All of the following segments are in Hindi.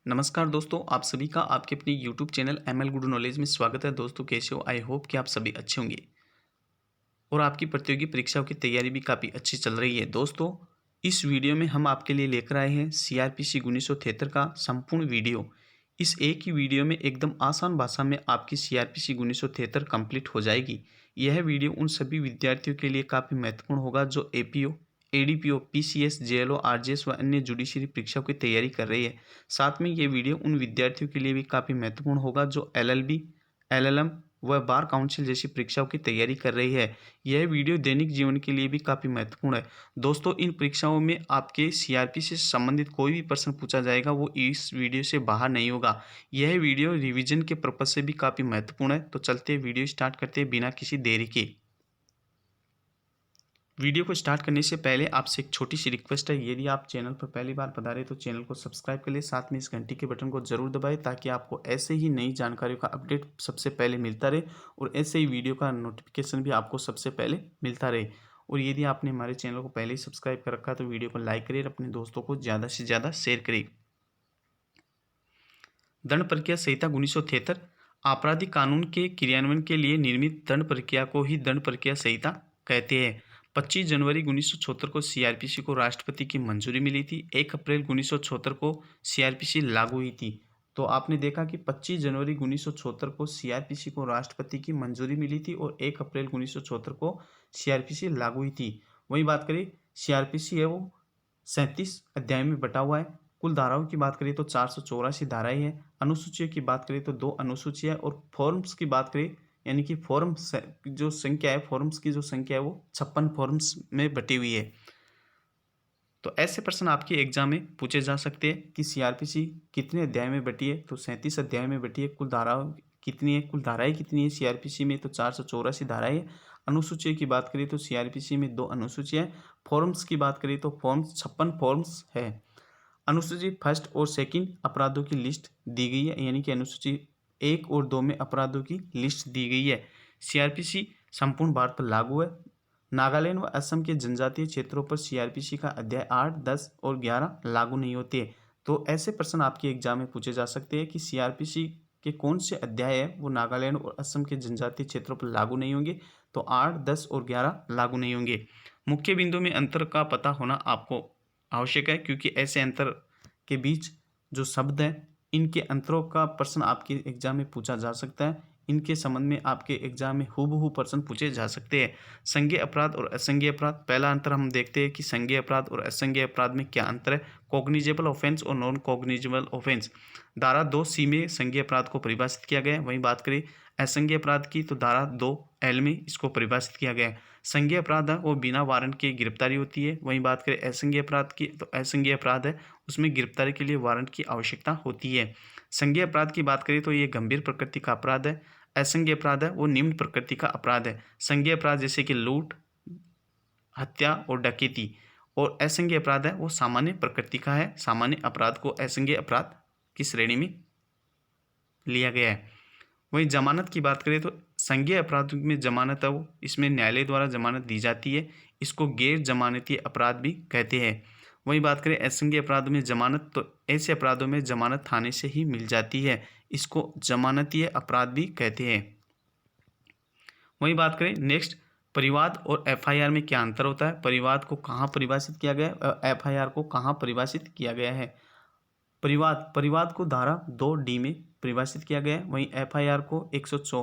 नमस्कार दोस्तों, आप सभी का आपके अपने YouTube channel ML good knowledge में स्वागत है। दोस्तों कैसे हो? आई होप कि आप सभी अच्छे होंगे और आपकी प्रतियोगी परीक्षाओं की तैयारी भी काफ़ी अच्छी चल रही है। दोस्तों इस वीडियो में हम आपके लिए लेकर आए हैं सीआरपीसी 1973 का संपूर्ण वीडियो। इस एक ही वीडियो में एकदम आसान भाषा में आपकी सीआरपीसी 1973 कंप्लीट हो जाएगी। यह वीडियो उन सभी विद्यार्थियों के लिए काफ़ी महत्वपूर्ण होगा जो APO, ADPO, PCS, JLO, RJS व अन्य जुडिशरी परीक्षाओं की तैयारी कर रही है। साथ में ये वीडियो उन विद्यार्थियों के लिए भी काफ़ी महत्वपूर्ण होगा जो एलएलबी, एलएलएम व बार काउंसिल जैसी परीक्षाओं की तैयारी कर रही है। यह वीडियो दैनिक जीवन के लिए भी काफ़ी महत्वपूर्ण है। दोस्तों इन परीक्षाओं में आपके सीआरपी से संबंधित कोई भी प्रश्न पूछा जाएगा वो इस वीडियो से बाहर नहीं होगा। यह वीडियो रिवीजन के पर्पज से भी काफ़ी महत्वपूर्ण है। तो चलते वीडियो स्टार्ट करते हैं बिना किसी देरी के। वीडियो को स्टार्ट करने से पहले आपसे एक छोटी सी रिक्वेस्ट है, यदि आप चैनल पर पहली बार पधारे तो चैनल को सब्सक्राइब कर ले, साथ में इस घंटी के बटन को जरूर दबाएं ताकि आपको ऐसे ही नई जानकारियों का अपडेट सबसे पहले मिलता रहे और ऐसे ही वीडियो का नोटिफिकेशन भी आपको सबसे पहले मिलता रहे। और यदि आपने हमारे चैनल को पहले ही सब्सक्राइब कर रखा है तो वीडियो को लाइक करिए और अपने दोस्तों को ज़्यादा से ज़्यादा शेयर करिए। दंड प्रक्रिया संहिता 1973 आपराधिक कानून के क्रियान्वयन के लिए निर्मित दंड प्रक्रिया को ही दंड प्रक्रिया संहिता कहते हैं। 25 जनवरी 1974 को सीआरपीसी को राष्ट्रपति की मंजूरी मिली थी। 1 अप्रैल 1974 को सीआरपीसी लागू हुई थी। तो आपने देखा कि 25 जनवरी 1974 को सीआरपीसी को राष्ट्रपति की मंजूरी मिली थी और 1 अप्रैल 1974 को सीआरपीसी लागू हुई थी। वही बात करें सीआरपीसी है वो 37 अध्याय में बटा हुआ है। कुल धाराओं की बात करें तो 484 धाराएं हैं। अनुसूचियों की बात करें तो 2 अनुसूचियां और फॉर्म्स की बात करें यानी कि जो संख्या है, फॉर्म्स की जो संख्या है वो 56 फॉर्म्स में बटी हुई है। तो ऐसे प्रश्न आपके एग्जाम में पूछे जा सकते हैं कि सीआरपीसी कितने अध्याय में बटी है, तो 37 अध्याय में बटी है। कुल धाराएं कितनी है, कुल धाराएं कितनी है सीआरपीसी में, तो 484 धाराएं। अनुसूचियों की बात करें तो सीआरपीसी में 2 अनुसूचियां। फॉर्म्स की बात करें तो फॉर्म्स 56 फॉर्म्स है। अनुसूची फर्स्ट और सेकंड अपराधों की लिस्ट दी गई है, यानी कि अनुसूची 1 और 2 में अपराधों की लिस्ट दी गई है। सीआरपीसी संपूर्ण भारत पर लागू है। नागालैंड व असम के जनजातीय क्षेत्रों पर सीआरपीसी का अध्याय 8, 10 और 11 लागू नहीं होते। तो ऐसे प्रश्न आपके एग्जाम में पूछे जा सकते हैं कि सीआरपीसी के कौन से अध्याय है वो नागालैंड और असम के जनजातीय क्षेत्रों पर लागू नहीं होंगे। तो 8, 10 और 11 लागू नहीं होंगे। मुख्य बिंदु में अंतर का पता होना आपको आवश्यक है, क्योंकि ऐसे अंतर के बीच जो शब्द हैं इनके अंतरों का प्रश्न आपके एग्जाम में पूछा जा सकता है। इनके संबंध में आपके एग्जाम में हूबहू प्रश्न पूछे जा सकते हैं। संज्ञेय अपराध और असंज्ञेय अपराध, पहला अंतर हम देखते हैं कि संज्ञेय अपराध और असंज्ञेय अपराध में क्या अंतर है। कॉग्निजेबल ऑफेंस और नॉन कॉग्निजेबल ऑफेंस, धारा 2C में संज्ञेय अपराध को परिभाषित किया गया है। वहीं बात करें असंज्ञेय अपराध की तो धारा 2L में इसको परिभाषित किया गया है। संज्ञेय अपराध है वो बिना वारंट के गिरफ्तारी होती है। वहीं बात करें असंज्ञेय अपराध की तो असंज्ञेय अपराध है उसमें गिरफ्तारी के लिए वारंट की आवश्यकता होती है। संज्ञेय अपराध की बात करें तो ये गंभीर प्रकृति का अपराध है। असंज्ञेय अपराध है वो निम्न प्रकृति का अपराध है। संज्ञेय अपराध जैसे कि लूट, हत्या और डकैती, और असंज्ञेय अपराध है वो सामान्य प्रकृति का है। सामान्य अपराध को असंज्ञेय अपराध की श्रेणी में लिया गया है। वहीं जमानत की बात करें तो संज्ञेय अपराध में जमानत है वो इसमें न्यायालय द्वारा जमानत दी जाती है। इसको गैर जमानती अपराध भी कहते हैं। वहीं बात करें असंज्ञेय अपराध में जमानत, तो ऐसे अपराधों में जमानत थाने से ही मिल जाती है। इसको जमानतीय अपराध भी कहते हैं। वहीं बात करें नेक्स्ट परिवाद और एफआईआर में क्या अंतर होता है। परिवाद को कहाँ परिभाषित किया गया है और एफआईआर को कहाँ परिभाषित किया गया है। परिवाद को धारा 2D में परिभाषित किया गया है। वहीं एफआईआर को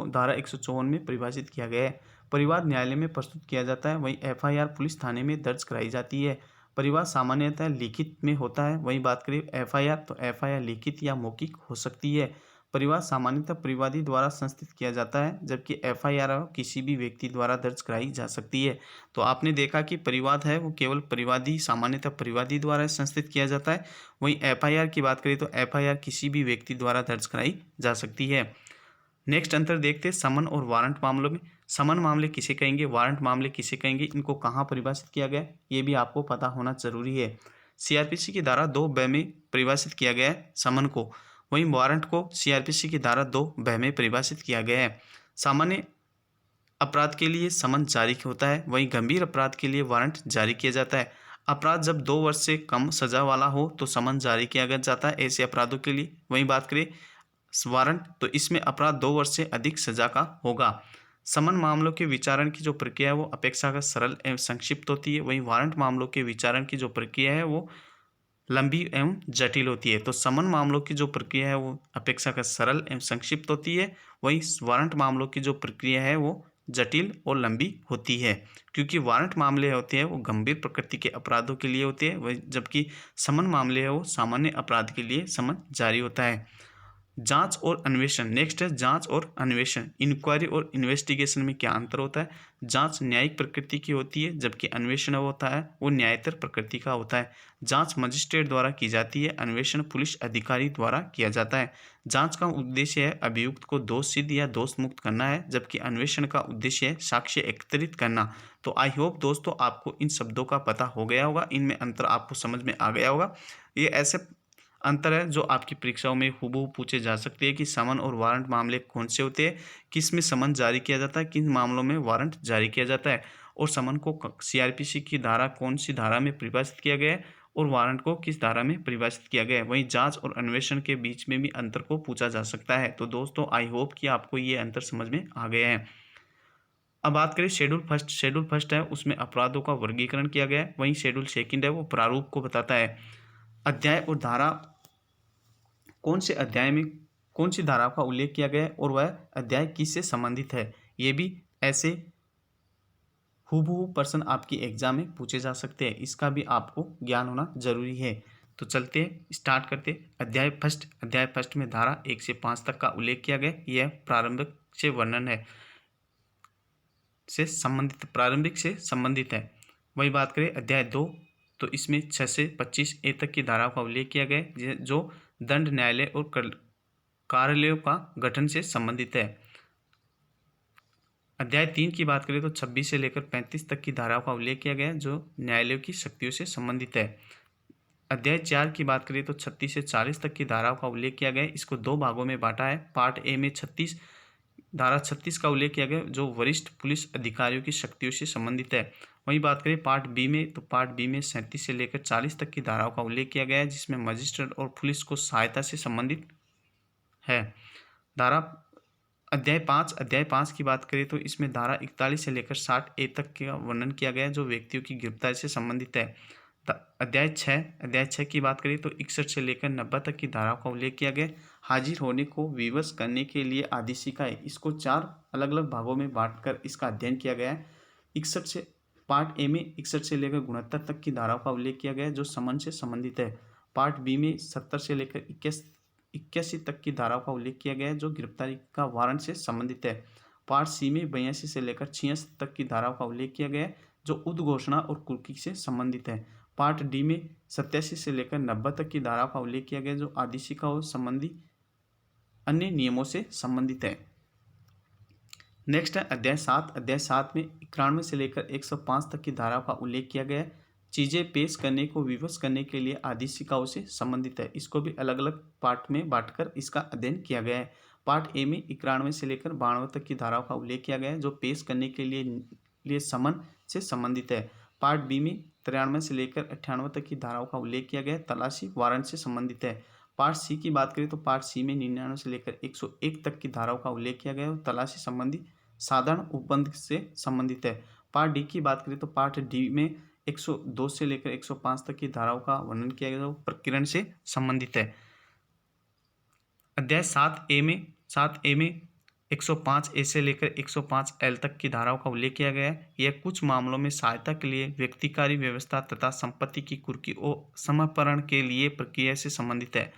धारा 154 में परिभाषित किया गया है। परिवाद न्यायालय में प्रस्तुत किया जाता है, वहीं एफआईआर पुलिस थाने में दर्ज कराई जाती है। परिवाद सामान्यतः लिखित में होता है। वहीं बात करें एफआईआर तो एफआईआर लिखित या मौखिक हो सकती है। परिवाद सामान्यतः परिवादी द्वारा संस्थित किया जाता है, जबकि एफआईआर किसी भी व्यक्ति द्वारा दर्ज कराई जा सकती है। तो आपने देखा कि परिवाद है वो केवल परिवादी, सामान्यतः परिवादी द्वारा संस्थित किया जाता है। वहीं एफआईआर की बात करें तो एफआईआर किसी भी व्यक्ति द्वारा दर्ज कराई जा सकती है। नेक्स्ट अंतर देखते हैं समन और वारंट मामलों में। समन मामले किसे कहेंगे, वारंट मामले किसे कहेंगे, इनको कहाँ परिभाषित किया गया है ये भी आपको पता होना जरूरी है। सीआरपीसी की धारा 2B में परिभाषित किया गया है समन को। वहीं वारंट को सीआरपीसी की धारा 2B में परिभाषित किया गया है। सामान्य अपराध के लिए समन जारी होता है, वहीं गंभीर अपराध के लिए वारंट जारी किया जाता है। अपराध जब 2 वर्ष से कम सजा वाला हो तो समन जारी किया जाता है ऐसे अपराधों के लिए। वहीं बात करें वारंट, तो इसमें अपराध 2 वर्ष से अधिक सजा का होगा। समन मामलों के विचारण की जो प्रक्रिया है वो अपेक्षाकृत सरल एवं संक्षिप्त होती है। वहीं वारंट मामलों के विचारण की जो प्रक्रिया है वो लंबी एवं जटिल होती है। तो समन मामलों की जो प्रक्रिया है वो अपेक्षाकृत सरल एवं संक्षिप्त होती है। वहीं वारंट मामलों की जो प्रक्रिया है वो जटिल और लंबी होती है, क्योंकि वारंट मामले होते हैं वो गंभीर प्रकृति के अपराधों के लिए होते हैं, वही जबकि समन मामले है वो सामान्य अपराध के लिए समन जारी होता है। जांच और अन्वेषण, नेक्स्ट है जांच और अन्वेषण। इंक्वायरी और इन्वेस्टिगेशन में क्या अंतर होता है? जांच न्यायिक प्रकृति की होती है, जबकि अन्वेषण होता है वो न्यायतर प्रकृति का होता है। जांच मजिस्ट्रेट द्वारा की जाती है, अन्वेषण पुलिस अधिकारी द्वारा किया जाता है। जांच का उद्देश्य है अभियुक्त को दोष सिद्ध या दोष मुक्त करना है, जबकि अन्वेषण का उद्देश्य है साक्ष्य एकत्रित करना। तो आई होप दोस्तों आपको इन शब्दों का पता हो गया होगा, इनमें अंतर आपको समझ में आ गया होगा। ये ऐसे अंतर है जो आपकी परीक्षाओं में हूबहू पूछे जा सकते हैं कि समन और वारंट मामले कौन से होते हैं, किस में समन जारी किया जाता है, किन मामलों में वारंट जारी किया जाता है, और समन को सीआरपीसी की धारा कौन सी धारा में परिभाषित किया गया है और वारंट को किस धारा में परिभाषित किया गया है। वहीं जांच और अन्वेषण के बीच में भी अंतर को पूछा जा सकता है। तो दोस्तों आई होप कि आपको ये अंतर समझ में आ गया है। अब बात करें शेड्यूल फर्स्ट। शेड्यूल फर्स्ट है उसमें अपराधों का वर्गीकरण किया गया है। वहीं शेड्यूल सेकंड है वो प्रारूप को बताता है। अध्याय और धारा, कौन से अध्याय में कौन सी धारा का उल्लेख किया गया है और वह अध्याय किससे संबंधित है, ये भी ऐसे हूबहू प्रश्न आपकी एग्जाम में पूछे जा सकते हैं। इसका भी आपको ज्ञान होना जरूरी है। तो चलते हैं, स्टार्ट करते हैं। अध्याय फर्स्ट। अध्याय फर्स्ट में धारा 1 से 5 तक का उल्लेख किया गया। यह प्रारंभिक से वर्णन है, से संबंधित, प्रारंभिक से संबंधित है। वही बात करें अध्याय 2, तो इसमें 6 से 25 ए तक की धाराओं का उल्लेख किया गया है, जो दंड न्यायालय और कार्यालयों का गठन से संबंधित है। अध्याय 3 की बात करें तो 26 से लेकर 35 तक की धाराओं का उल्लेख किया गया है, जो न्यायालयों की शक्तियों से संबंधित है। अध्याय 4 की बात करें तो 36 से 40 तक की धाराओं का उल्लेख किया गया है। इसको 2 भागों में बांटा है। पार्ट ए में धारा 36 का उल्लेख किया गया, जो वरिष्ठ पुलिस अधिकारियों की शक्तियों से संबंधित है। वहीं बात करें पार्ट बी में, तो पार्ट बी में 37 से लेकर 40 तक की धाराओं का उल्लेख किया गया है, जिसमें मजिस्ट्रेट और पुलिस को सहायता से संबंधित है। धारा अध्याय 5 की बात करें तो इसमें धारा 41 से लेकर 60 ए तक का वर्णन किया गया है, जो व्यक्तियों की गिरफ्तारी से संबंधित है। अध्याय 6 की बात करें तो 61 से लेकर 90 तक की धाराओं का उल्लेख किया गया। हाजिर होने को विवश करने के लिए आदेशिका है, इसको 4 अलग अलग भागों में बांटकर इसका अध्ययन किया गया है। 61 से पार्ट ए में 61 से लेकर 69 तक की धाराओं का उल्लेख किया गया है, जो समन से संबंधित है। पार्ट बी में 70 से लेकर 81 तक की धाराओं का उल्लेख किया गया है, जो गिरफ्तारी का वारंट से संबंधित है। पार्ट सी में 82 से लेकर 86 तक की धाराओं का उल्लेख किया गया है, जो उद्घोषणा और कुर्की से संबंधित है। पार्ट डी में 87 से लेकर 90 तक की धाराओं का उल्लेख किया गया, जो आदेशिका और संबंधी अन्य नियमों से संबंधित है। नेक्स्ट है अध्याय 7। अध्याय 7 में 91 से लेकर 105 तक की धाराओं का उल्लेख किया गया है। चीज़ें पेश करने को विवश करने के लिए आदेशिकाओं से संबंधित है। इसको भी अलग अलग पार्ट में बांटकर इसका अध्ययन किया गया है। पार्ट ए में 91 से लेकर 92 तक की धाराओं का उल्लेख किया गया है, जो पेश करने के लिए समन से संबंधित है। पार्ट बी में 93 से लेकर 98 तक की धाराओं का उल्लेख किया गया है, तलाशी वारंट से संबंधित है। पार्ट सी की बात करें तो पार्ट सी में 99 से लेकर 101 तक की धाराओं का उल्लेख किया गया है, तलाशी संबंधी साधारण उपबंध से संबंधित है। पार्ट डी की बात करें तो पार्ट डी में 102 से लेकर 105 तक की धाराओं का वर्णन किया गया, जो प्रकीर्णन से संबंधित है। अध्याय 7 ए में 105 ए से लेकर 105 एल तक की धाराओं का उल्लेख किया गया है। यह कुछ मामलों में सहायता के लिए व्यक्तिकारी व्यवस्था तथा संपत्ति की कुर्की और समर्पण के लिए प्रक्रिया से संबंधित है।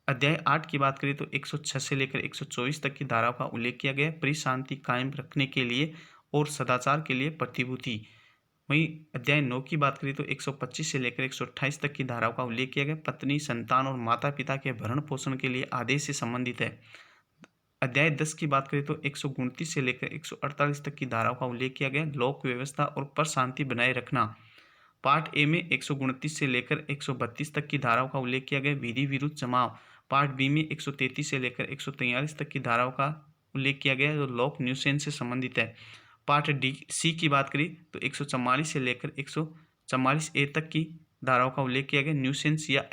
अध्याय 8 की बात करें तो 106 से लेकर 124 तक की धाराओं का उल्लेख किया गया है, परिशांति कायम रखने के लिए और सदाचार के लिए प्रतिभूति। वहीं अध्याय 9 की बात करें तो 125 से लेकर 128 तक की धाराओं का उल्लेख किया गया, पत्नी, संतान और माता पिता के भरण पोषण के लिए आदेश से संबंधित है। अध्याय 10 की बात करें तो 129 से लेकर 148 तक की धाराओं का उल्लेख किया गया, लोक व्यवस्था और पर शांति बनाए रखना। पार्ट ए में 129 से लेकर 132 तक की धाराओं का उल्लेख किया गया, विधि विरुद्ध जमाव। पार्ट बी में 133 से लेकर 143 तक की धाराओं का उल्लेख किया गया, जो लोक न्यूसेंस से संबंधित है। पार्ट डी सी की बात करें तो 144 से लेकर 44A तक की धाराओं का उल्लेख किया गया। न्यूसेंस या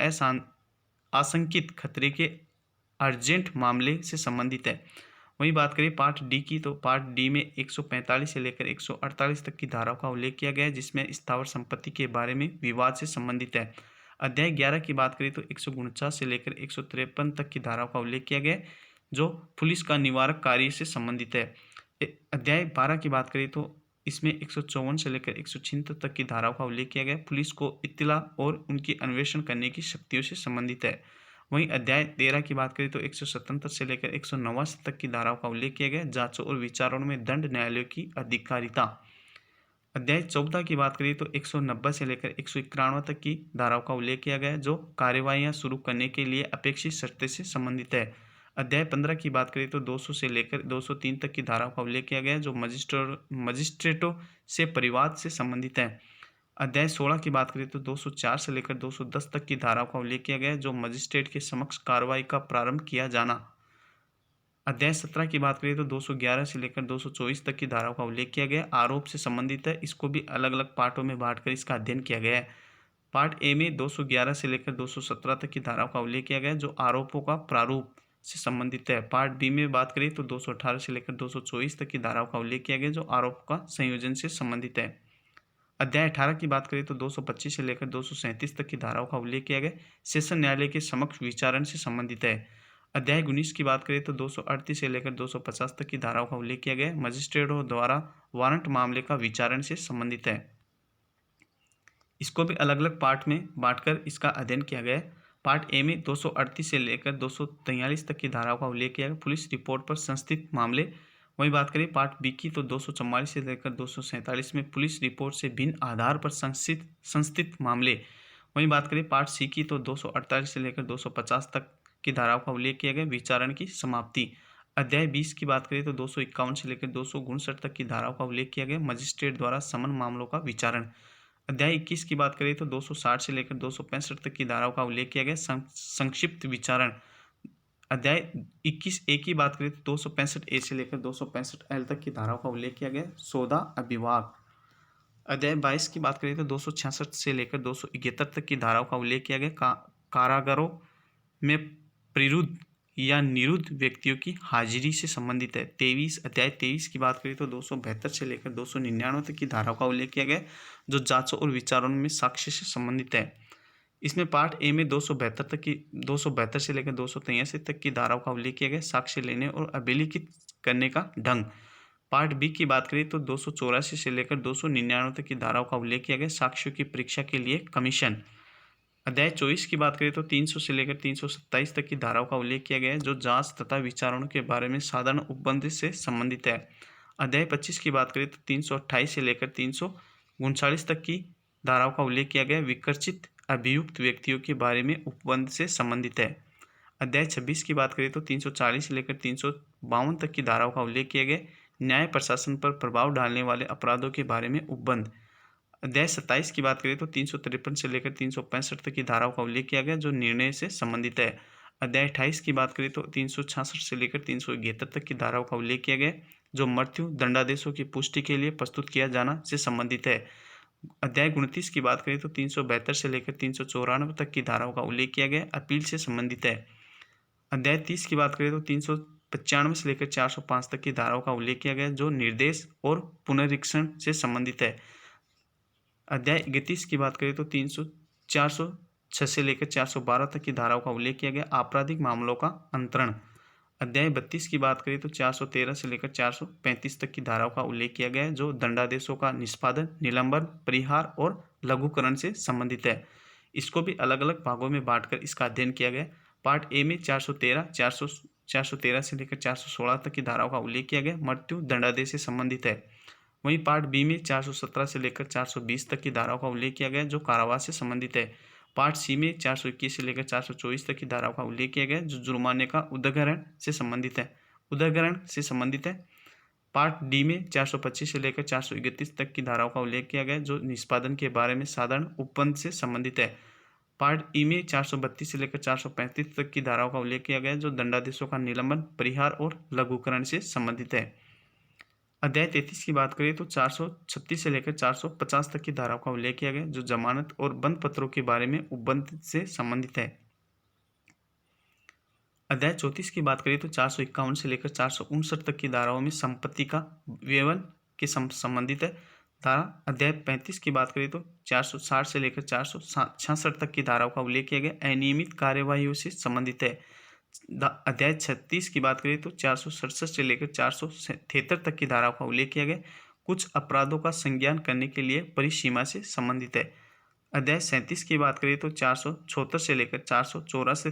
आशंकित खतरे के अर्जेंट मामले से संबंधित है। वहीं बात करें पार्ट डी की, तो पार्ट डी में 145 से लेकर 148 तक की धाराओं का उल्लेख किया गया है, जिसमें स्थावर संपत्ति के बारे में विवाद से संबंधित है। अध्याय 11 की बात करें तो 149 से लेकर 153 तक की धाराओं का उल्लेख किया गया है, जो पुलिस का निवारक कार्य से संबंधित है। अध्याय 12 की बात करें तो इसमें 154 से लेकर 176 तक की धाराओं का उल्लेख किया गया है, पुलिस को इत्तला और उनकी अन्वेषण करने की शक्तियों से संबंधित है। वहीं अध्याय 13 की बात करें तो 177 से लेकर 189 तक की धाराओं का उल्लेख किया गया है, जांचों और विचारणों में दंड न्यायालयों की अधिकारिता। अध्याय 14 की बात करें तो 190 से लेकर 191 तक की धाराओं का उल्लेख किया गया है, जो कार्यवाहियां शुरू करने के लिए अपेक्षित शर्तें से संबंधित है। अध्याय 15 की बात करें तो 200 से लेकर 203 तक की धाराओं का उल्लेख किया गया है, जो मजिस्ट्रेटों से परिवाद से संबंधित है। अध्याय 16 की बात करें तो 204 से लेकर 210 तक की धाराओं का उल्लेख किया गया है, जो मजिस्ट्रेट के समक्ष कार्रवाई का प्रारंभ किया जाना। अध्याय 17 की बात करें तो 211 से लेकर 224 तक की धाराओं का उल्लेख किया गया है, आरोप से संबंधित है। इसको भी अलग अलग पार्टों में बांटकर इसका अध्ययन किया गया है। पार्ट ए में 211 से लेकर 217 तक की धाराओं का उल्लेख किया गया है, जो आरोपों का प्रारूप से संबंधित है। पार्ट बी में बात करें तो 218 से लेकर 224 तक की धाराओं का उल्लेख किया गया, जो आरोप का संयोजन से संबंधित है। अध्याय 18 की बात करें तो 225 से लेकर 237 तक की धाराओं का उल्लेख किया गया, सेशन न्यायालय के समक्ष विचारण से संबंधित है। अध्याय 19 की बात करें तो 238 से लेकर 250 तक की धाराओं का उल्लेख किया गया, मजिस्ट्रेटों द्वारा वारंट मामले का विचारण से संबंधित है। इसको भी अलग अलग पार्ट में बांटकर इसका अध्ययन किया गया है। पार्ट ए में 238 से लेकर 243 तक की धाराओं का उल्लेख किया गया, पुलिस रिपोर्ट पर संस्थित मामले। वही बात करें पार्ट बी की तो 244 से लेकर 247 में पुलिस रिपोर्ट से भिन्न आधार पर संस्थित मामले। वहीं बात करें पार्ट सी की तो 248 से लेकर 250 तक की धाराओं का उल्लेख किया गया, विचारण की समाप्ति। अध्याय 20 की बात करें तो 251 से लेकर 259 तक की धाराओं का उल्लेख किया गया, मजिस्ट्रेट द्वारा समन मामलों का विचारण। अध्याय 21 की बात करें तो 260 से लेकर 265 तक की धाराओं का उल्लेख किया गया, संक्षिप्त विचारण। अध्याय 21A की बात करें तो 265A से लेकर 265L तक की धाराओं का उल्लेख किया गया, सौदा अभिभाग। अध्याय 22 की बात करें तो 266 से लेकर 271 तक की धाराओं का उल्लेख किया गया, कारागारों में प्ररुद्ध या निरुद्ध व्यक्तियों की हाजिरी से संबंधित है। अध्याय 23 की बात करें तो 272 से लेकर 299 तक की धाराओं का उल्लेख किया गया, जो जांचों और विचारणों में साक्ष्य से संबंधित है। इसमें पार्ट ए में 272 से लेकर 283 तक की धाराओं का उल्लेख किया गया, साक्ष्य लेने और अभिलिखित करने का ढंग। पार्ट बी की बात करें तो 284 से लेकर 299 तक की धाराओं का उल्लेख किया गया, साक्ष्यों की परीक्षा के लिए कमीशन। अध्याय 24 की बात करें तो 300 से लेकर 327 तक की धाराओं का उल्लेख किया गया है, जो जांच तथा विचारणों के बारे में साधारण उपबंध से संबंधित है। अध्याय 25 की बात करें तो 328 से लेकर 339 तक की धाराओं का उल्लेख किया गया, विकर्षित अभियुक्त व्यक्तियों के बारे में उपबंध से संबंधित है। अध्याय 26 की बात करें तो 340 से लेकर 352 तक की धाराओं का उल्लेख किया गया, न्याय प्रशासन पर प्रभाव डालने वाले अपराधों के बारे में उपबंध। अध्याय 27 की बात करें तो 353 से लेकर 365 तक की धाराओं का उल्लेख किया गया, जो निर्णय से संबंधित है। अध्याय 28 की बात करें तो 366 से लेकर 371 तक की धाराओं का उल्लेख किया गया, जो मृत्यु दंडादेशों की पुष्टि के लिए प्रस्तुत किया जाना से संबंधित है। अध्याय 29 की बात करें तो 372 से लेकर 394 तक की धाराओं का उल्लेख किया गया, अपील से संबंधित है। अध्याय 30 की बात करें तो 395 से लेकर 405 तक की धाराओं का उल्लेख किया गया, जो निर्देश और पुनरीक्षण से संबंधित है। अध्याय 31 की बात करें तो 406 से लेकर 412 तक की धाराओं का उल्लेख किया गया, आपराधिक मामलों का अंतरण। अध्याय 32 की बात करें तो 413 से लेकर 435 तक की धाराओं का उल्लेख किया गया है, जो दंडादेशों का निष्पादन, निलंबन, परिहार और लघुकरण से संबंधित है। इसको भी अलग अलग भागों में बांटकर इसका अध्ययन किया गया। पार्ट ए में 413 से लेकर 416 तक की धाराओं का उल्लेख किया गया, मृत्यु दंडादेश से संबंधित है। वहीं पार्ट बी में 417 से लेकर 420 तक की धाराओं का उल्लेख किया गया, जो कारावास से संबंधित है। पार्ट सी में 421 से लेकर 424 तक की धाराओं का उल्लेख किया गया, जो जुर्माने का उदाहरण से संबंधित है। पार्ट डी में 425 से लेकर 431 तक की धाराओं का उल्लेख किया गया, जो निष्पादन के बारे में साधारण उपबंध से संबंधित है। पार्ट ई में 432 से लेकर 435 तक की धाराओं का उल्लेख किया गया, जो दंडादेशों का निलंबन, परिहार और लघुकरण से संबंधित है। अध्याय 33 की बात करें तो 436 से लेकर 450 तक की धाराओं का उल्लेख किया गया जो जमानत और बंद पत्रों के बारे में उपबंध से संबंधित है। अध्याय 34 की बात करें तो 451 से लेकर 459 तक की धाराओं में संपत्ति का व्यवन के संबंधित है। धारा अध्याय 35 की बात करें तो 460 से लेकर 466 तक की धाराओं का उल्लेख किया गया अनियमित कार्यवाहियों से संबंधित है। अध्याय 36 की बात करें तो 467 से लेकर 473 तक की धाराओं का उल्लेख किया गया कुछ अपराधों का संज्ञान करने के लिए परिसीमा से संबंधित है। अध्याय 37 की बात करें तो 474 से लेकर 484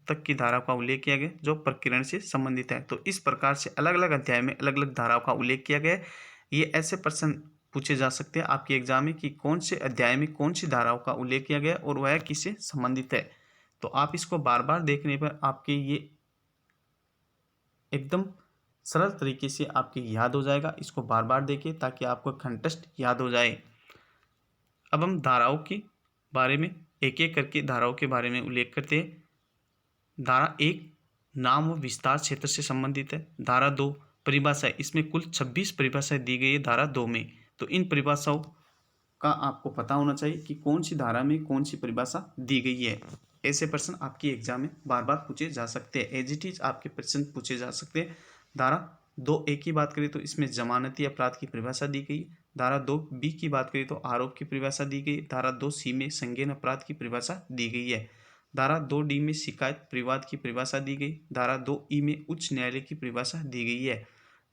तक की धाराओं का उल्लेख किया गया जो प्रकरण से संबंधित है। तो इस प्रकार से अलग अलग अध्याय में अलग अलग धाराओं का उल्लेख किया गया है। ये ऐसे प्रश्न पूछे जा सकते हैं आपके एग्जाम में कि कौन से अध्याय में कौन सी धाराओं का उल्लेख किया गया और वह किससे संबंधित है। तो आप इसको बार बार देखने पर आपके ये एकदम सरल तरीके से आपके याद हो जाएगा। इसको बार बार देखिए ताकि आपको कंटेस्ट याद हो जाए। अब हम धाराओं के बारे में एक एक करके धाराओं के बारे में उल्लेख करते हैं। धारा 1 नाम व विस्तार क्षेत्र से संबंधित है। धारा 2 परिभाषा, इसमें कुल 26 परिभाषाएं दी गई है धारा 2 में। तो इन परिभाषाओं का आपको पता होना चाहिए कि कौन सी धारा में कौन सी परिभाषा दी गई है। ऐसे प्रश्न आपकी एग्जाम में बार बार पूछे जा सकते हैं। एज इट इज आपके प्रश्न पूछे जा सकते हैं। धारा 2A की बात करें तो इसमें जमानती अपराध की परिभाषा दी गई। धारा 2B की बात करें तो आरोप की परिभाषा दी गई। धारा 2C में संज्ञेय अपराध की परिभाषा दी गई है। धारा 2D में शिकायत विवाद की परिभाषा दी गई। धारा 2E में उच्च न्यायालय की परिभाषा दी गई है।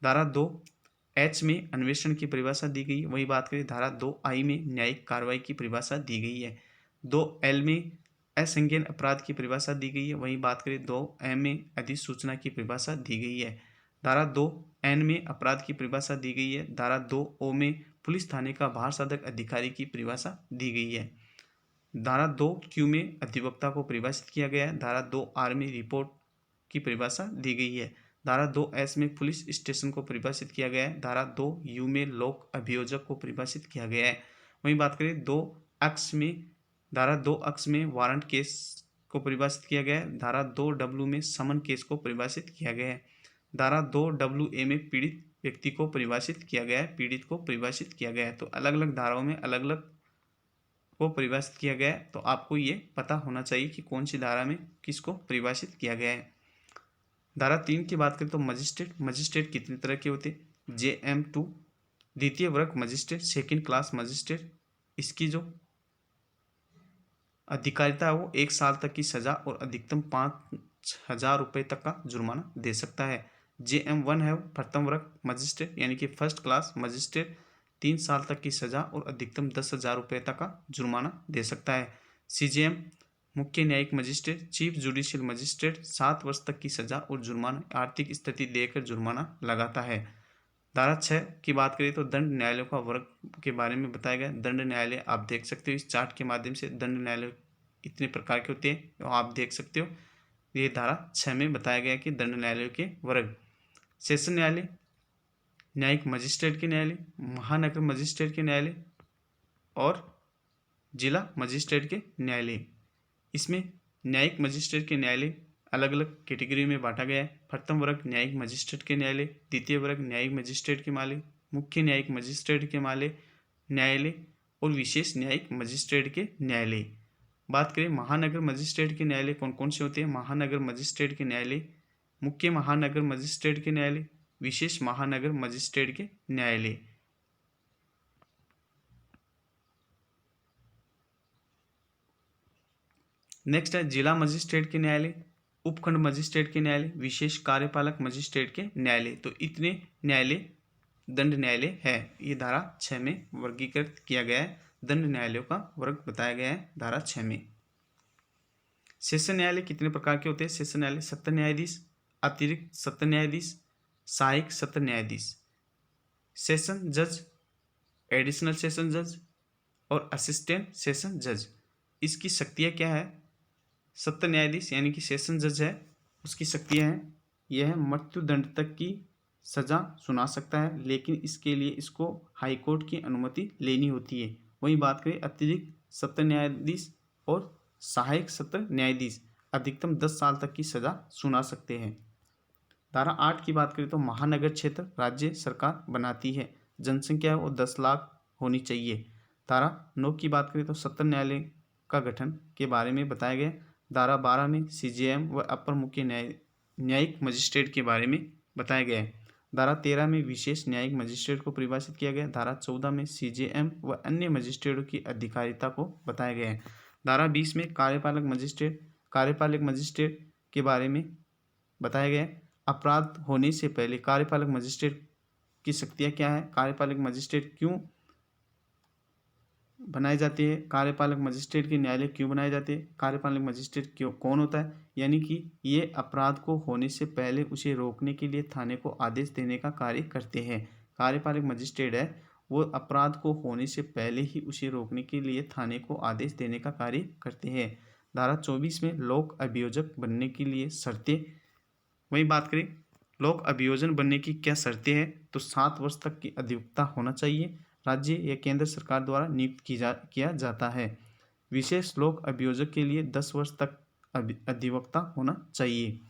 धारा 2H में अन्वेषण की परिभाषा दी गई। वही बात करें धारा 2I में न्यायिक कार्रवाई की परिभाषा दी गई है। 2L में असंज्ञेय अपराध की परिभाषा दी गई है। वही बात करें 2M में अधिसूचना की परिभाषा दी गई है। धारा 2N में अपराध की परिभाषा दी गई है। धारा 2O में पुलिस थाने का बाहर साधक अधिकारी की परिभाषा दी गई है। धारा 2Q में अधिवक्ता को परिभाषित किया गया है। धारा 2R में रिपोर्ट की परिभाषा दी गई है। धारा 2S में पुलिस स्टेशन को परिभाषित किया गया है। धारा 2U में लोक अभियोजक को परिभाषित किया गया है। वहीं बात करें 2X में धारा 2X में वारंट केस को परिभाषित किया गया है। धारा 2W में समन केस को परिभाषित किया गया है। धारा 2WA में पीड़ित व्यक्ति को परिभाषित किया गया है, पीड़ित को परिभाषित किया गया है। तो अलग अलग धाराओं में अलग अलग को परिभाषित किया गया है। तो आपको ये पता होना चाहिए कि कौन सी धारा में किसको परिभाषित किया गया है। धारा 3 की बात करें तो मजिस्ट्रेट कितने तरह के होते हैं? JM2 द्वितीय वर्ग मजिस्ट्रेट, सेकंड क्लास मजिस्ट्रेट। इसकी जो अधिकारिता है वो 1 साल तक की सजा और अधिकतम 5,000 रुपये तक का जुर्माना दे सकता है। JM1 है प्रथम वर्ग मजिस्ट्रेट यानी कि फर्स्ट क्लास मजिस्ट्रेट, 3 साल तक की सजा और अधिकतम 10,000 रुपये तक का जुर्माना दे सकता है। CJM मुख्य न्यायिक मजिस्ट्रेट, चीफ जुडिशियल मजिस्ट्रेट, 7 वर्ष तक की सजा और जुर्माना आर्थिक स्थिति देकर जुर्माना लगाता है। धारा 6 की बात करें तो दंड न्यायालयों का वर्ग के बारे में बताया गया। दंड न्यायालय आप देख सकते हो इस चार्ट के माध्यम से। दंड न्यायालय इतने प्रकार के होते हैं आप देख सकते हो। ये धारा 6 में बताया गया कि दंड न्यायालयों के वर्ग। सेशन न्यायालय, न्यायिक मजिस्ट्रेट के न्यायालय, महानगर मजिस्ट्रेट के न्यायालय और जिला मजिस्ट्रेट के न्यायालय। इसमें न्यायिक मजिस्ट्रेट के न्यायालय अलग अलग कैटेगरी में बांटा गया है। प्रथम वर्ग न्यायिक मजिस्ट्रेट के न्यायालय, द्वितीय वर्ग न्यायिक मजिस्ट्रेट के न्यायालय, मुख्य न्यायिक मजिस्ट्रेट के न्यायालय और विशेष न्यायिक मजिस्ट्रेट के न्यायालय। बात करें महानगर मजिस्ट्रेट के न्यायालय कौन कौन से होते हैं? महानगर मजिस्ट्रेट के न्यायालय, मुख्य महानगर मजिस्ट्रेट के न्यायालय, विशेष महानगर मजिस्ट्रेट के न्यायालय। नेक्स्ट है जिला मजिस्ट्रेट के न्यायालय, उपखंड मजिस्ट्रेट के न्यायालय, विशेष कार्यपालक मजिस्ट्रेट के न्यायालय। तो इतने न्यायालय दंड न्यायालय है। ये धारा 6 में वर्गीकृत किया गया है। दंड न्यायालयों का वर्ग बताया गया है धारा 6 में। सेशन न्यायालय कितने प्रकार के होते हैं? सेशन न्यायालय सत्र न्यायाधीश, अतिरिक्त सत्र न्यायाधीश, सहायक सत्र न्यायाधीश, सेशन जज, एडिशनल सेशन जज और असिस्टेंट सेशन जज। इसकी शक्तियाँ क्या है? सत्र न्यायाधीश यानी कि सेशन जज है, उसकी शक्तियाँ हैं यह मृत्यु दंड तक की सजा सुना सकता है, लेकिन इसके लिए इसको हाई कोर्ट की अनुमति लेनी होती है। वहीं बात करें अतिरिक्त सत्र न्यायाधीश और सहायक सत्र न्यायाधीश अधिकतम 10 साल तक की सजा सुना सकते हैं। धारा 8 की बात करें तो महानगर क्षेत्र राज्य सरकार बनाती है, जनसंख्या वो 10 लाख होनी चाहिए। धारा 9 की बात करें तो सत्र न्यायालय का गठन के बारे में बताया गया। धारा 12 में सीजेएम व अपर मुख्य न्यायिक मजिस्ट्रेट के बारे में बताया गया है। धारा 13 में विशेष न्यायिक मजिस्ट्रेट को परिभाषित किया गया। धारा 14 में सीजेएम व अन्य मजिस्ट्रेटों की अधिकारिता को बताया गया है। धारा 20 में कार्यपालक मजिस्ट्रेट के बारे में बताया गया है। अपराध होने से पहले कार्यपालक मजिस्ट्रेट की शक्तियाँ क्या है, कार्यपालक मजिस्ट्रेट क्यों बनाए जाते हैं, कार्यपालक मजिस्ट्रेट के न्यायालय क्यों बनाए जाते हैं, कार्यपालक मजिस्ट्रेट क्यों कौन होता है, यानी कि ये अपराध को होने से पहले उसे रोकने के लिए थाने को आदेश देने का कार्य करते हैं। कार्यपालक मजिस्ट्रेट है वो अपराध को होने से पहले ही उसे रोकने के लिए थाने को आदेश देने का कार्य करते हैं। धारा 24 में लोक अभियोजक बनने के लिए शर्तें, वही बात करें लोक अभियोजन बनने की क्या शर्तें हैं, तो 7 वर्ष तक की अधिवक्ता होना चाहिए, राज्य या केंद्र सरकार द्वारा नियुक्त किया जाता है। विशेष लोक अभियोजक के लिए 10 वर्ष तक अधिवक्ता होना चाहिए।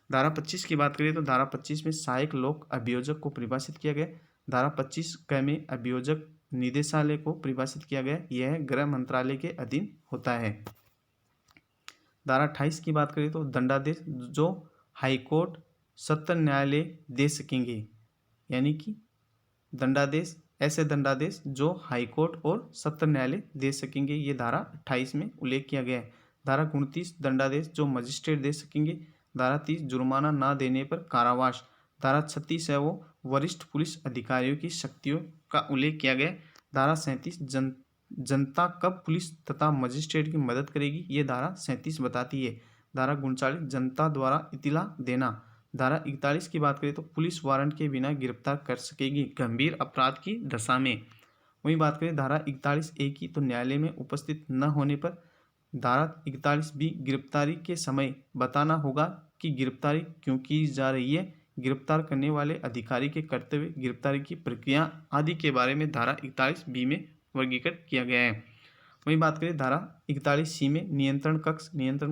धारा 25 की बात करें तो धारा 25 में सहायक लोक अभियोजक को परिभाषित किया गया। धारा 25 क में अभियोजक निदेशालय को परिभाषित किया गया, यह गृह मंत्रालय के अधीन होता है। धारा 28 की बात करें तो दंडादेश जो हाईकोर्ट सत्र न्यायालय दे सकेंगे, यानी कि दंडादेश ऐसे दंडादेश जो हाईकोर्ट और सत्र न्यायालय दे सकेंगे, ये धारा 28 में उल्लेख किया गया है। धारा 29 दंडादेश जो मजिस्ट्रेट दे सकेंगे। धारा 30 जुर्माना न देने पर कारावास। धारा 36 है वो वरिष्ठ पुलिस अधिकारियों की शक्तियों का उल्लेख किया गया। धारा 37 जनता कब पुलिस तथा मजिस्ट्रेट की मदद करेगी, ये धारा 37 बताती है। धारा 39 जनता द्वारा इतिला देना। धारा 41 की बात करें तो पुलिस वारंट के बिना गिरफ्तार कर सकेगी गंभीर अपराध की दशा में। वही बात करें धारा 41A की तो न्यायालय में उपस्थित न होने पर। धारा 41B गिरफ्तारी के समय बताना होगा कि गिरफ्तारी क्यों की जा रही है, गिरफ्तार करने वाले अधिकारी के कर्तव्य, गिरफ्तारी की प्रक्रिया आदि के बारे में धारा 41B में वर्गीकृत किया गया है। वही बात करें धारा 41C में नियंत्रण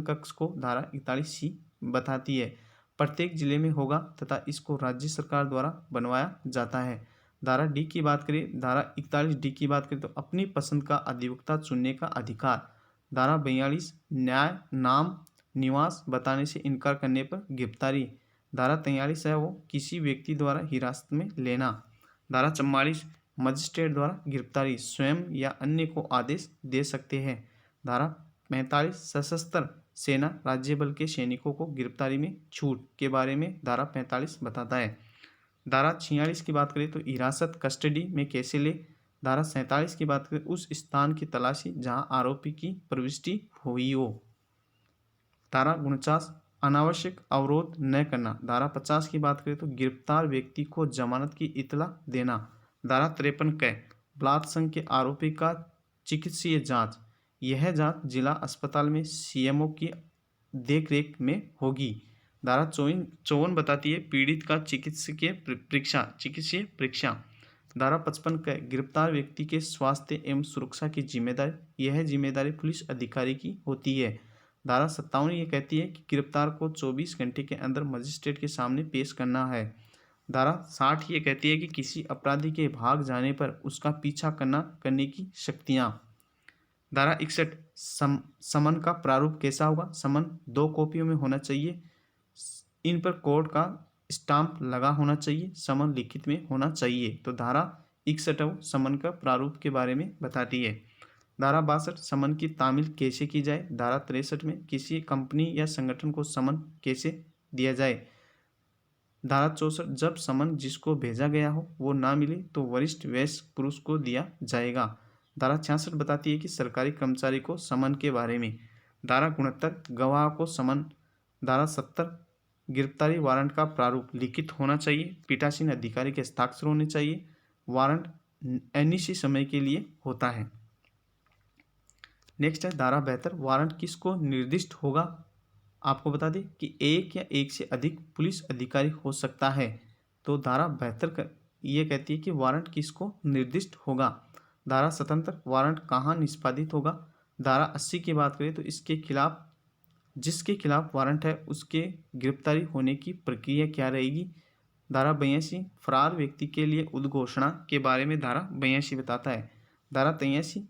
कक्ष को धारा 41C बताती है, प्रत्येक जिले में होगा तथा इसको राज्य सरकार द्वारा बनवाया जाता है। धारा डी की बात करें, धारा 41D की बात करें तो अपनी पसंद का अधिवक्ता चुनने का अधिकार। धारा 42 न्याय नाम निवास बताने से इनकार करने पर गिरफ्तारी। धारा 43 है वो किसी व्यक्ति द्वारा हिरासत में लेना। धारा 44 मजिस्ट्रेट द्वारा गिरफ्तारी स्वयं या अन्य को आदेश दे सकते हैं। धारा 45 सशस्त्र सेना राज्य बल के सैनिकों को गिरफ्तारी में छूट के बारे में धारा 45 बताता है। धारा 46 की बात करें तो हिरासत कस्टडी में कैसे ले। धारा 47 की बात करें उस स्थान की तलाशी जहां आरोपी की प्रविष्टि हुई हो। धारा 49 अनावश्यक अवरोध न करना। धारा 50 की बात करें तो गिरफ्तार व्यक्ति को जमानत की इतला देना। धारा 53 क बलात्संग के आरोपी का चिकित्सीय जांच, यह जांच जिला अस्पताल में सीएमओ की देखरेख में होगी। धारा 54 बताती है पीड़ित का चिकित्सीय परीक्षा। धारा 55 क गिरफ्तार व्यक्ति के स्वास्थ्य एवं सुरक्षा की जिम्मेदारी, यह जिम्मेदारी पुलिस अधिकारी की होती है। धारा 57 ये कहती है कि गिरफ्तार को 24 घंटे के अंदर मजिस्ट्रेट के सामने पेश करना है। धारा 60 ये कहती है कि किसी अपराधी के भाग जाने पर उसका पीछा करने की शक्तियाँ। धारा 61 समन का प्रारूप कैसा होगा। समन 2 कॉपियों में होना चाहिए, इन पर कोर्ट का स्टाम्प लगा होना चाहिए, समन लिखित में होना चाहिए। तो धारा 61 समन का प्रारूप के बारे में बताती है। धारा 62 समन की तामील कैसे की जाए। धारा 63 में किसी कंपनी या संगठन को समन कैसे दिया जाए। धारा 64 जब समन जिसको भेजा गया हो वो ना मिले तो वरिष्ठ वयस्क पुरुष को दिया जाएगा। धारा 66 बताती है कि सरकारी कर्मचारी को समन के बारे में। धारा 69 गवाह को समन। धारा 70 गिरफ्तारी वारंट का प्रारूप लिखित होना चाहिए, पीठासीन अधिकारी के हस्ताक्षर होने चाहिए, वारंट अनिश्चित समय के लिए होता है। नेक्स्ट है धारा 72 वारंट किसको निर्दिष्ट होगा। आपको बता दें कि एक या एक से अधिक पुलिस अधिकारी हो सकता है। तो धारा 72 ये कहती है कि वारंट किसको निर्दिष्ट होगा। धारा 77 वारंट कहाँ निष्पादित होगा। धारा 80 की बात करें तो इसके खिलाफ जिसके खिलाफ वारंट है उसके गिरफ्तारी होने की प्रक्रिया क्या रहेगी। धारा 82 फरार व्यक्ति के लिए उद्घोषणा के बारे में धारा 82 बताता है। धारा 83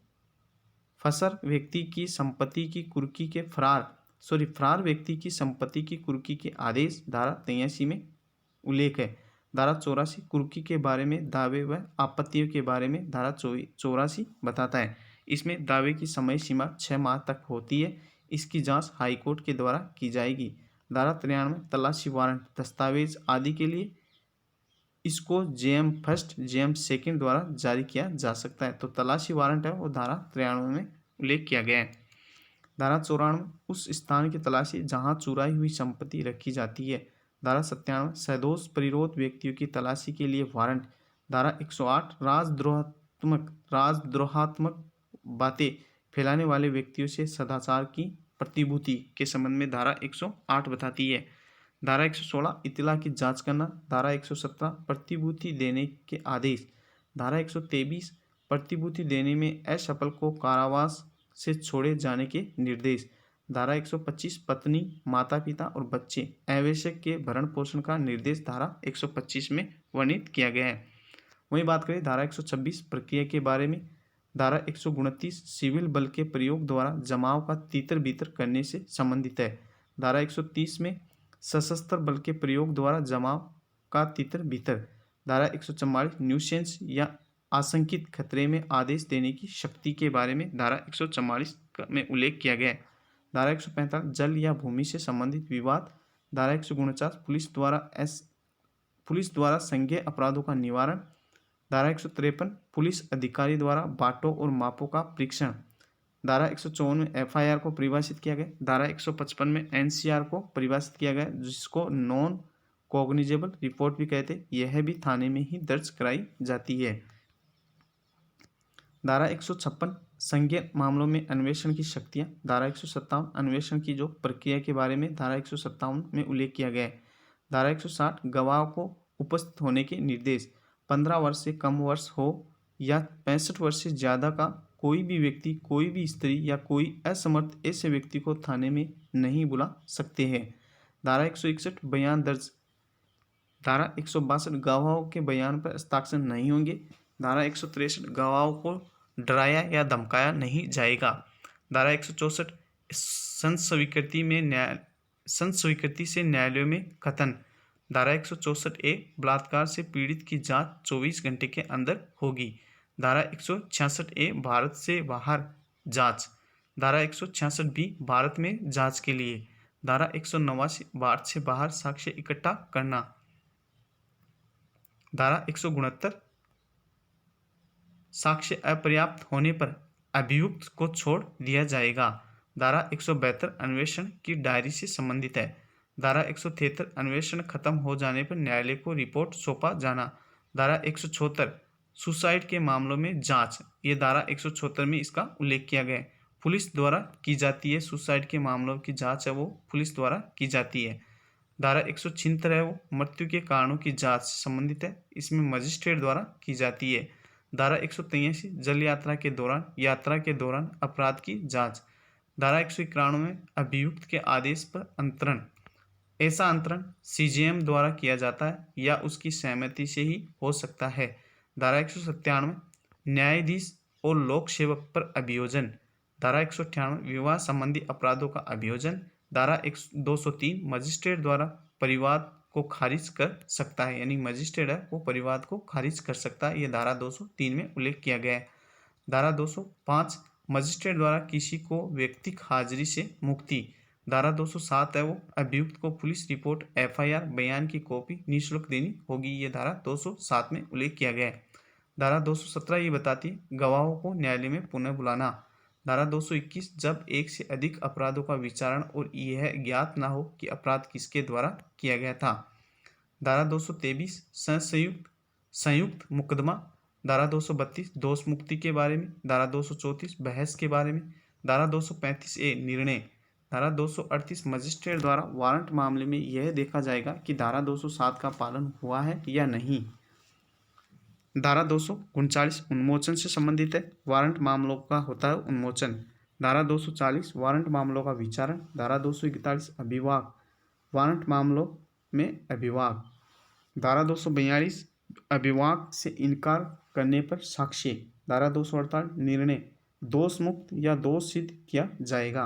फसर व्यक्ति की संपत्ति की कुर्की के फरार व्यक्ति की संपत्ति की कुर्की के आदेश धारा 83 में उल्लेख है। धारा 84 कुर्की के बारे में दावे व आपत्तियों के बारे में धारा 84 बताता है। इसमें दावे की समय सीमा 6 माह तक होती है। इसकी जांच हाईकोर्ट के द्वारा की जाएगी। धारा 93 तलाशी वारंट दस्तावेज आदि के लिए इसको जेएम फर्स्ट जेएम सेकंड द्वारा जारी किया जा सकता है। तो तलाशी वारंट है वो धारा 93 में उल्लेख किया गया है। धारा 94 उस स्थान की तलाशी जहां चुराई हुई संपत्ति रखी जाती है। धारा 97 सदोष परिरोध व्यक्तियों की तलाशी के लिए वारंट। धारा 108 राजद्रोहात्मक बातें फैलाने वाले व्यक्तियों से सदाचार की प्रतिभूति के संबंध में धारा 108 बताती है। धारा 116 इतला की जांच करना। धारा 117 प्रतिभूति देने के आदेश। धारा 123 प्रतिभूति देने में असफल को कारावास से छोड़े जाने के निर्देश। धारा 125 पत्नी माता पिता और बच्चे आवश्यक के भरण पोषण का निर्देश धारा 125 में वर्णित किया गया है। वहीं बात करें धारा 126 प्रक्रिया के बारे में। धारा 129 सिविल बल के प्रयोग द्वारा जमाव का तीतर बीतर करने से संबंधित है। धारा 130 में सशस्त्र बल के प्रयोग द्वारा जमाव का तीतर बीतर। धारा 144 न्यूसेंस या आशंकित खतरे में आदेश देने की शक्ति के बारे में धारा 144 में उल्लेख किया गया है। धारा 145 जल या भूमि से संबंधित विवाद। धारा 149 पुलिस द्वारा संज्ञेय अपराधों का निवारण। धारा 153 पुलिस अधिकारी द्वारा बाटों और मापों का परीक्षण। धारा 154 में एफआईआर को परिभाषित किया गया। धारा 155 में एनसीआर को परिभाषित किया गया, जिसको नॉन कॉग्निजेबल रिपोर्ट भी कहते हैं। यह भी थाने में ही दर्ज कराई जाती है। धारा 156 संज्ञेय मामलों में अन्वेषण की शक्तियां। धारा 157 अन्वेषण की जो प्रक्रिया के बारे में धारा 157 में उल्लेख किया गया है। धारा 160 गवाह को उपस्थित होने के निर्देश। 15 वर्ष से कम वर्ष हो या 65 वर्ष से ज़्यादा का कोई भी व्यक्ति, कोई भी स्त्री या कोई असमर्थ ऐसे व्यक्ति को थाने में नहीं बुला सकते हैं। धारा 161 बयान दर्ज। धारा 162 गवाहों के बयान पर हस्ताक्षर नहीं होंगे। धारा 163 गवाहों को डराया या धमकाया नहीं जाएगा। धारा 164 संस्वीकृति से न्यायालयों में कथन। धारा 164 बलात्कार से पीड़ित की जांच 24 घंटे के अंदर होगी। धारा 166 भारत से बाहर जांच। धारा 166 भारत में जांच के लिए। धारा 189 भारत से बाहर साक्ष्य इकट्ठा करना। धारा 169 साक्ष्य अपर्याप्त होने पर अभियुक्त को छोड़ दिया जाएगा। धारा 172 अन्वेषण की डायरी से संबंधित है। धारा 173 अन्वेषण खत्म हो जाने पर न्यायालय को रिपोर्ट सौंपा जाना। धारा 174 सुसाइड के मामलों में जांच। ये धारा 174 में इसका उल्लेख किया गया है। पुलिस द्वारा की जाती है। सुसाइड के मामलों की जांच है वो पुलिस द्वारा की जाती है। धारा 176 है वो मृत्यु के कारणों की जांच से संबंधित है। इसमें मजिस्ट्रेट द्वारा की जाती है। धारा 183 जल यात्रा के दौरान अपराध की जांच। धारा 191 में अभियुक्त के आदेश पर अंतरण। ऐसा अंतरण सीजेएम द्वारा किया जाता है या उसकी सहमति से ही हो सकता है। धारा 197 न्यायाधीश और लोक सेवक पर अभियोजन। धारा 198 विवाह संबंधी अपराधों का अभियोजन। धारा 203 मजिस्ट्रेट द्वारा परिवाद को खारिज कर सकता है, यानी मजिस्ट्रेट है वो परिवाद को खारिज कर सकता है। ये धारा 203 में उल्लेख किया गया है। धारा 205 मजिस्ट्रेट द्वारा किसी को व्यक्तिगत हाजिरी से मुक्ति। धारा 207 है वो अभियुक्त को पुलिस रिपोर्ट एफआईआर बयान की कॉपी निःशुल्क देनी होगी। ये धारा 207 में उल्लेख किया गया है। धारा 217 ये बताती है गवाहों को न्यायालय में पुनः बुलाना। धारा 221 जब एक से अधिक अपराधों का विचारण और यह ज्ञात न हो कि अपराध किसके द्वारा किया गया था। धारा 223 संयुक्त मुकदमा। धारा 232 दोष मुक्ति के बारे में। धारा 234 बहस के बारे में। धारा 235 निर्णय। धारा 238 मजिस्ट्रेट द्वारा वारंट मामले में यह देखा जाएगा कि धारा 207 का पालन हुआ है या नहीं। धारा 239 उन्मोचन से संबंधित है। वारंट मामलों का होता है उन्मोचन। धारा 240 वारंट मामलों का विचारण। धारा 241 अभिभाग वारंट मामलों में अभिभाग। धारा 242 अभिभाग से इनकार करने पर साक्ष्य। धारा 248 निर्णय दोष मुक्त या दोष सिद्ध किया जाएगा।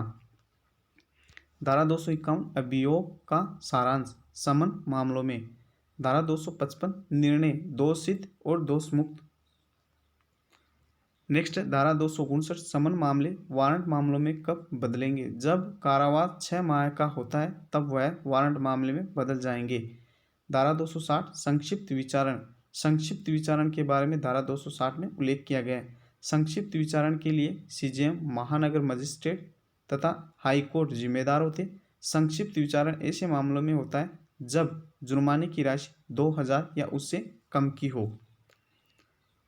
धारा 251 अभियोग का सारांश समन मामलों में। धारा 255 निर्णय दोष सिद्ध और दोष मुक्त। नेक्स्ट धारा 259 समन मामले वारंट मामलों में कब बदलेंगे? जब कारावास 6 माह का होता है तब वह वारंट मामले में बदल जाएंगे। धारा 260 संक्षिप्त विचारण। संक्षिप्त विचारण के बारे में धारा 260 में उल्लेख किया गया है। संक्षिप्त विचारण के लिए सीजेएम, महानगर मजिस्ट्रेट तथा हाईकोर्ट जिम्मेदार होते। संक्षिप्त विचारण ऐसे मामलों में होता है जब जुर्माने की राशि 2000 या उससे कम की हो।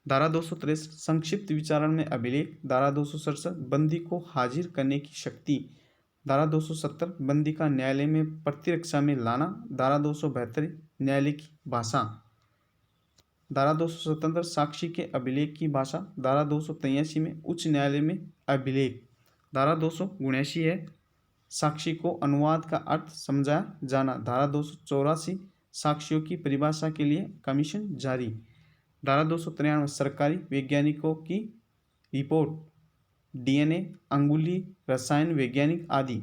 धारा 263 संक्षिप्त विचारण में अभिलेख। धारा 267 बंदी को हाजिर करने की शक्ति। धारा 270 बंदी का न्यायालय में प्रतिरक्षा में लाना। धारा 272 न्यायालय की भाषा। धारा 277 साक्षी के अभिलेख की भाषा। धारा 283 में उच्च न्यायालय में अभिलेख। धारा 279 है साक्षी को अनुवाद का अर्थ समझाया जाना। धारा 284 साक्षियों की परिभाषा के लिए कमीशन जारी। धारा 293 सरकारी वैज्ञानिकों की रिपोर्ट, डीएनए, अंगुली, रसायन वैज्ञानिक आदि।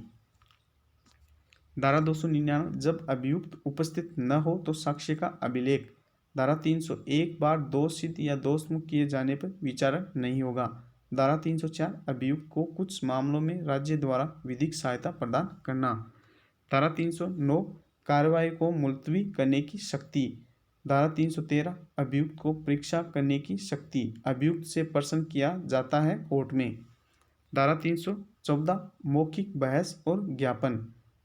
धारा 299 जब अभियुक्त उपस्थित न हो तो साक्ष्य का अभिलेख। धारा 301 बार दोष सिद्ध या दोष मुक्त किए जाने पर विचारण नहीं होगा। धारा 304 अभियुक्त को कुछ मामलों में राज्य द्वारा विधिक सहायता प्रदान करना। धारा 309 कार्रवाई को मुलतवी करने की शक्ति। धारा 313 अभियुक्त को परीक्षा करने की शक्ति। अभियुक्त से प्रश्न किया जाता है कोर्ट में। धारा 314 मौखिक बहस और ज्ञापन।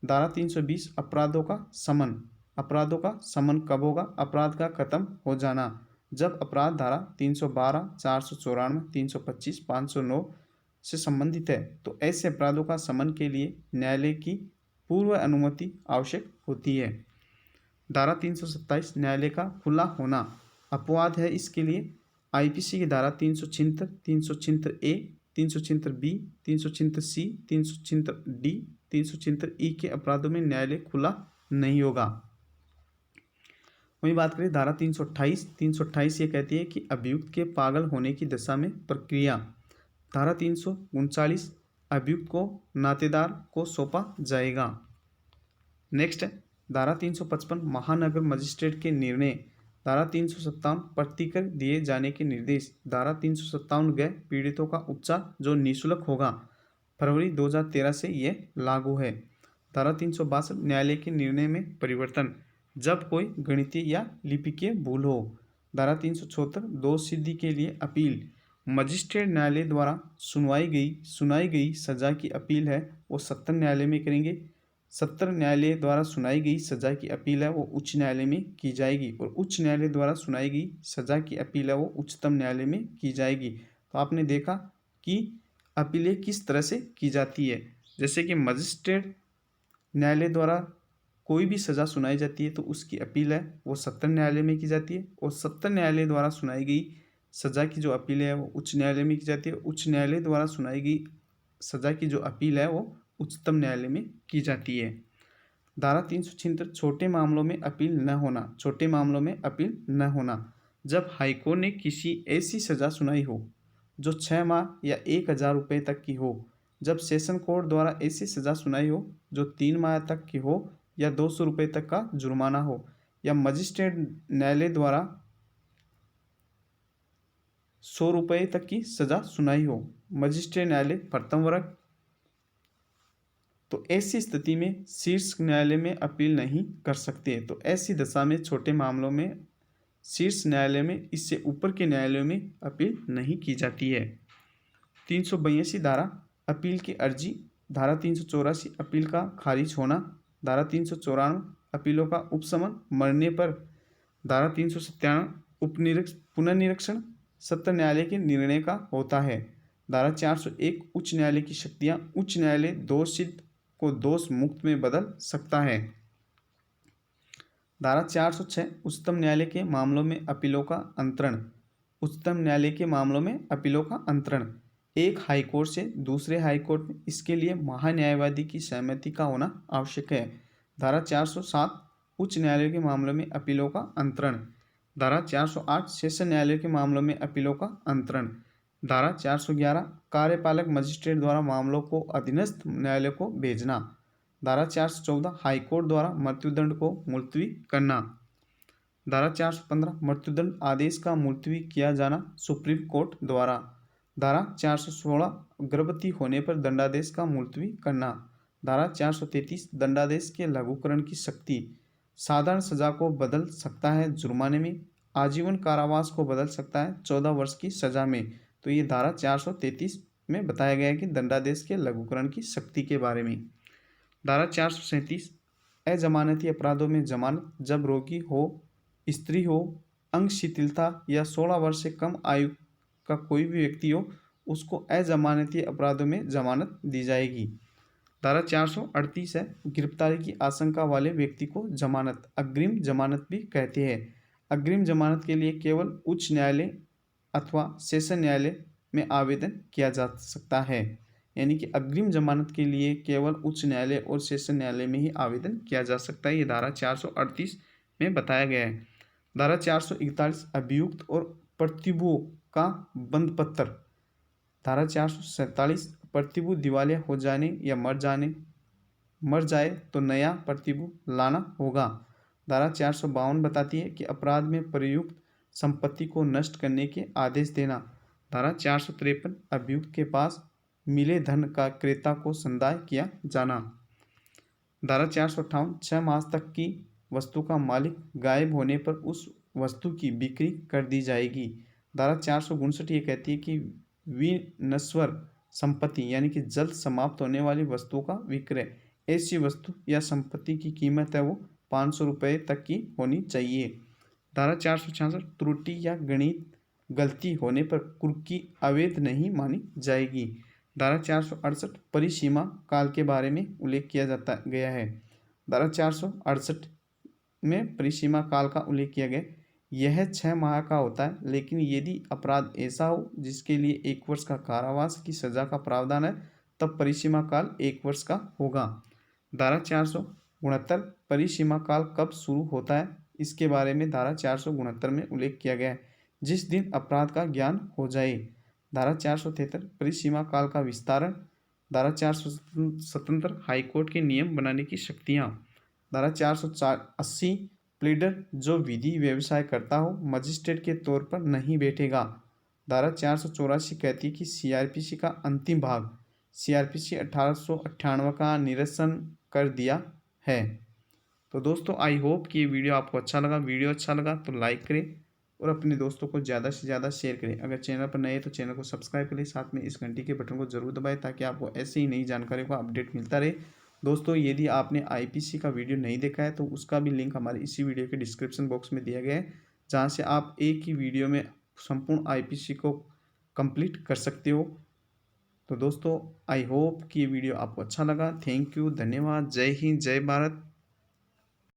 धारा 320 अपराधों का समन। अपराधों का समन कब होगा? अपराध का खत्म हो जाना जब अपराध धारा 312, 494, 325, 509 से संबंधित है तो ऐसे अपराधों का समन के लिए न्यायालय की पूर्व अनुमति आवश्यक होती है। धारा 327 न्यायालय का खुला होना अपवाद है। इसके लिए आईपीसी की धारा 376, 376 ए, 376 बी, 376 सी, 376 डी, 376 ई के अपराधों में न्यायालय खुला नहीं होगा। वहीं बात करें धारा 328, 328 ये कहती है कि अभियुक्त के पागल होने की दशा में प्रक्रिया। धारा 339 अभियुक्त को नातेदार को सौंपा जाएगा। नेक्स्ट धारा 355 महानगर मजिस्ट्रेट के निर्णय। धारा 357 प्रतिकर दिए जाने के निर्देश। धारा 357 गए पीड़ितों का उपचार जो निःशुल्क होगा। फरवरी 2013 से यह लागू है। धारा 362 न्यायालय के निर्णय में परिवर्तन जब कोई गणितीय या लिपिकीय भूल हो। धारा 376 दोष सिद्धि के लिए अपील। मजिस्ट्रेट न्यायालय द्वारा सुनाई गई सजा की अपील है वो सत्र न्यायालय में करेंगे। सत्र न्यायालय द्वारा सुनाई गई सजा की अपील है वो उच्च न्यायालय में की जाएगी और उच्च न्यायालय द्वारा सुनाई गई सजा की अपील है वो उच्चतम न्यायालय में की जाएगी। तो आपने देखा कि अपीलें किस तरह से की जाती है। जैसे कि मजिस्ट्रेट न्यायालय द्वारा कोई भी सज़ा सुनाई जाती है तो उसकी अपील है वो सत्र न्यायालय में की जाती है और सत्र न्यायालय द्वारा सुनाई गई सज़ा की जो अपील है वो उच्च न्यायालय में की जाती है। उच्च न्यायालय द्वारा सुनाई गई सज़ा की जो अपील है वो उच्चतम न्यायालय में की जाती है। धारा 376 छोटे मामलों में अपील न होना। छोटे मामलों में अपील न होना जब हाईकोर्ट ने किसी ऐसी सज़ा सुनाई हो जो 6 माह या 1000 रुपये तक की हो। जब सेशन कोर्ट द्वारा ऐसी सज़ा सुनाई हो जो 3 माह तक की हो या 200 रुपये तक का जुर्माना हो या मजिस्ट्रेट न्यायालय द्वारा 100 रुपये तक की सज़ा सुनाई हो। मजिस्ट्रेट न्यायालय प्रथम वर्ग तो ऐसी स्थिति में शीर्ष न्यायालय में अपील नहीं कर सकते। तो ऐसी दशा में छोटे मामलों में शीर्ष न्यायालय में इससे ऊपर के न्यायालयों में अपील नहीं की जाती है। 382 धारा अपील की अर्जी। धारा 384 अपील का खारिज होना। धारा 394 अपीलों का उपशमन मरने पर। धारा 397 पुनर्निरीक्षण सत्र न्यायालय के निर्णय का होता है। धारा 401 उच्च न्यायालय की शक्तियां। उच्च न्यायालय दोष सिद्ध को दोष मुक्त में बदल सकता है। धारा 406 उच्चतम न्यायालय के मामलों में अपीलों का अंतरण। उच्चतम न्यायालय के मामलों में अपीलों का अंतरण एक हाई कोर्ट से दूसरे हाई कोर्ट में, इसके लिए महान्यायवादी की सहमति का होना आवश्यक है। धारा 407 उच्च न्यायालय के मामलों में अपीलों का अंतरण। धारा 408 सेशन न्यायालय के मामलों में अपीलों का अंतरण। धारा 411 कार्यपालक मजिस्ट्रेट द्वारा मामलों को अधीनस्थ न्यायालय को भेजना। धारा 414 हाईकोर्ट द्वारा मृत्युदंड को मुलतवी करना। धारा 415 मृत्युदंड आदेश का मुलतवी किया जाना सुप्रीम कोर्ट द्वारा। धारा 416 गर्भवती होने पर दंडादेश का मुलतवी करना। धारा 433 दंडादेश के लघुकरण की शक्ति। साधारण सजा को बदल सकता है जुर्माने में, आजीवन कारावास को बदल सकता है 14 वर्ष की सजा में। तो ये धारा 433 में बताया गया है कि दंडादेश के लघुकरण की शक्ति के बारे में। धारा 437 अजमानती अपराधों में जमानत। जब रोगी हो, स्त्री हो, अंग शिथिलता या 16 वर्ष से कम आयु का कोई भी व्यक्ति हो, उसको अजमानती अपराधों में जमानत दी जाएगी। धारा 438 है गिरफ्तारी की आशंका वाले व्यक्ति को जमानत, अग्रिम जमानत भी कहते हैं। अग्रिम जमानत के लिए केवल उच्च न्यायालय अथवा सेशन न्यायालय में आवेदन किया जा सकता है। यानी कि अग्रिम जमानत के लिए केवल उच्च न्यायालय और सेशन न्यायालय में ही आवेदन किया जा सकता है। ये धारा 438 में बताया गया है। धारा 441 अभियुक्त और प्रतिभू का बंद पत्र। धारा 447 प्रतिभू दिवालिया हो जाने या मर जाए तो नया प्रतिभू लाना होगा। धारा 452 बताती है कि अपराध में प्रयुक्त संपत्ति को नष्ट करने के आदेश देना। धारा 453 अभियुक्त के पास मिले धन का क्रेता को संदाय किया जाना। धारा 458 6 मास तक की वस्तु का मालिक गायब होने पर उस वस्तु की बिक्री कर दी जाएगी। धारा 459 ये कहती है कि विनश्वर संपत्ति यानी कि जल्द समाप्त होने वाली वस्तुओं का विक्रय, ऐसी वस्तु या संपत्ति की कीमत है वो 500 रुपये तक की होनी चाहिए। धारा 466 त्रुटि या गणित गलती होने पर कुर्की अवैध नहीं मानी जाएगी। धारा 468 परिसीमा काल के बारे में उल्लेख किया जाता गया है। धारा 468 में परिसीमा काल का उल्लेख किया गया, यह 6 माह का होता है, लेकिन यदि अपराध ऐसा हो जिसके लिए 1 वर्ष का कारावास की सजा का प्रावधान है तब परिसीमा काल 1 वर्ष का होगा। धारा 469 परिसीमा काल कब शुरू होता है, इसके बारे में धारा 469 में उल्लेख किया गया है, जिस दिन अपराध का ज्ञान हो जाए। धारा 473 परिसीमा काल का विस्तारण। धारा 477 हाईकोर्ट के नियम बनाने की शक्तियाँ। धारा 480 प्लीडर जो विधि व्यवसाय करता हो मजिस्ट्रेट के तौर पर नहीं बैठेगा। धारा 484 कहती है कि सीआरपीसी का अंतिम भाग, सीआरपीसी 1898 का निरसन कर दिया है। तो दोस्तों आई होप कि ये वीडियो आपको अच्छा लगा। वीडियो अच्छा लगा तो लाइक करें और अपने दोस्तों को ज़्यादा से ज़्यादा शेयर करें। अगर चैनल पर नए हैं तो चैनल को सब्सक्राइब करें, साथ में इस घंटी के बटन को जरूर दबाएं ताकि आपको ऐसे ही नई जानकारी का अपडेट मिलता रहे। दोस्तों यदि आपने आईपीसी का वीडियो नहीं देखा है तो उसका भी लिंक हमारे इसी वीडियो के डिस्क्रिप्शन बॉक्स में दिया गया है, जहाँ से आप एक ही वीडियो में संपूर्ण आईपीसी को कंप्लीट कर सकते हो। तो दोस्तों आई होप कि ये वीडियो आपको अच्छा लगा। थैंक यू, धन्यवाद, जय हिंद, जय भारत।